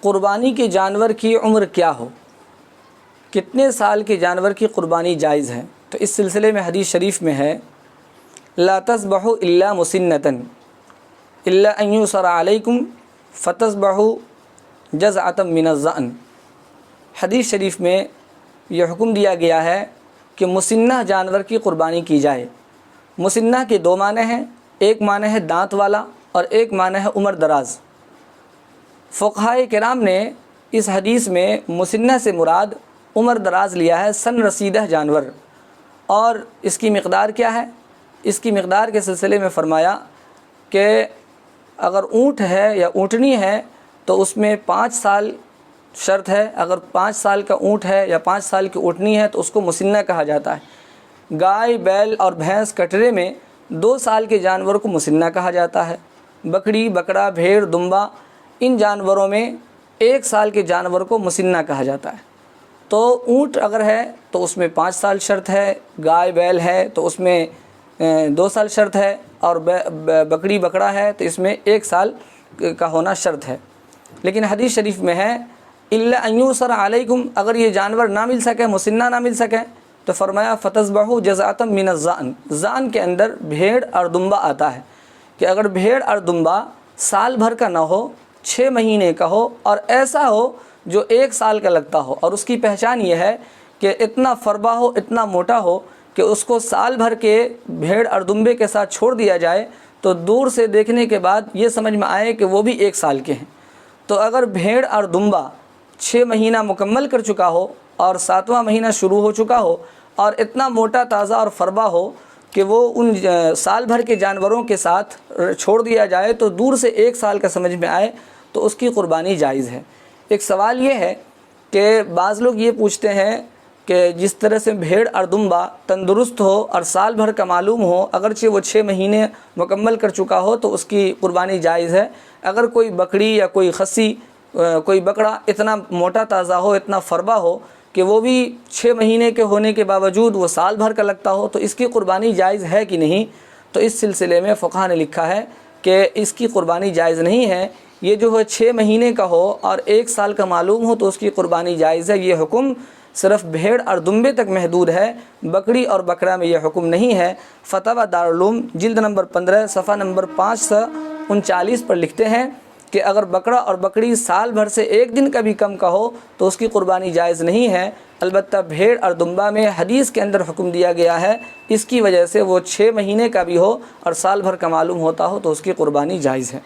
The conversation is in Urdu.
قربانی کے جانور کی عمر کیا ہو، کتنے سال کے جانور کی قربانی جائز ہے؟ تو اس سلسلے میں حدیث شریف میں ہے لا تذبحوا الا مسنۃ الا ان یُسر علیکم فتذبحوا جزعۃ من الظأن۔ حدیث شریف میں یہ حکم دیا گیا ہے کہ مسنہ جانور کی قربانی کی جائے۔ مسنہ کے دو معنی ہیں، ایک معنی ہے دانت والا اور ایک معنی ہے عمر دراز۔ فقہائے کرام نے اس حدیث میں مسنہ سے مراد عمر دراز لیا ہے، سن رسیدہ جانور۔ اور اس کی مقدار کیا ہے؟ اس کی مقدار کے سلسلے میں فرمایا کہ اگر اونٹ ہے یا اونٹنی ہے تو اس میں 5 سال شرط ہے۔ اگر 5 سال کا اونٹ ہے یا 5 سال کی اونٹنی ہے تو اس کو مسنہ کہا جاتا ہے۔ گائے، بیل اور بھینس کٹرے میں 2 سال کے جانور کو مسنہ کہا جاتا ہے۔ بکری، بکرا، بھیڑ، دمبا، ان جانوروں میں 1 سال کے جانور کو مسنہ کہا جاتا ہے۔ تو اونٹ اگر ہے تو اس میں 5 سال شرط ہے، گائے بیل ہے تو اس میں 2 سال شرط ہے، اور بکری بکرا ہے تو اس میں 1 سال کا ہونا شرط ہے۔ لیکن حدیث شریف میں ہے الا ان یُسر علیکم، اگر یہ جانور نہ مل سکے، مسنہ نہ مل سکے تو فرمایا فتذبحوا جزعۃ من الظأن۔ ظأن کے اندر بھیڑ اور دمبا آتا ہے کہ اگر بھیڑ اور دمبا سال بھر کا نہ ہو، 6 مہینے کا ہو اور ایسا ہو جو 1 سال کا لگتا ہو، اور اس کی پہچان یہ ہے کہ اتنا فربا ہو، اتنا موٹا ہو کہ اس کو سال بھر کے بھیڑ اور دمبے کے ساتھ چھوڑ دیا جائے تو دور سے دیکھنے کے بعد یہ سمجھ میں آئے کہ وہ بھی 1 سال کے ہیں۔ تو اگر بھیڑ اور دمبا 6 مہینہ مکمل کر چکا ہو اور 7واں مہینہ شروع ہو چکا ہو اور اتنا موٹا تازہ اور فربا ہو کہ وہ ان سال بھر کے جانوروں کے ساتھ چھوڑ دیا جائے تو دور سے 1 سال کا سمجھ میں آئے تو اس کی قربانی جائز ہے۔ ایک سوال یہ ہے کہ بعض لوگ یہ پوچھتے ہیں کہ جس طرح سے بھیڑ اور دمبا تندرست ہو اور سال بھر کا معلوم ہو، اگرچہ وہ 6 مہینے مکمل کر چکا ہو تو اس کی قربانی جائز ہے۔ اگر کوئی بکری یا کوئی خصی، کوئی بکرا اتنا موٹا تازہ ہو، اتنا فربا ہو کہ وہ بھی 6 مہینے کے ہونے کے باوجود وہ سال بھر کا لگتا ہو تو اس کی قربانی جائز ہے کہ نہیں؟ تو اس سلسلے میں فقہ نے لکھا ہے کہ اس کی قربانی جائز نہیں ہے۔ یہ جو ہے 6 مہینے کا ہو اور 1 سال کا معلوم ہو تو اس کی قربانی جائز ہے۔ یہ حکم صرف بھیڑ اور دمبے تک محدود ہے، بکری اور بکرا میں یہ حکم نہیں ہے۔ فتاوی دارالعلوم جلد نمبر 15 صفحہ نمبر 539 پر لکھتے ہیں کہ اگر بکرا اور بکری سال بھر سے 1 دن کا بھی کم کا ہو تو اس کی قربانی جائز نہیں ہے۔ البتہ بھیڑ اور دمبا میں حدیث کے اندر حکم دیا گیا ہے، اس کی وجہ سے وہ 6 مہینے کا بھی ہو اور سال بھر کا معلوم ہوتا ہو تو اس کی قربانی جائز ہے۔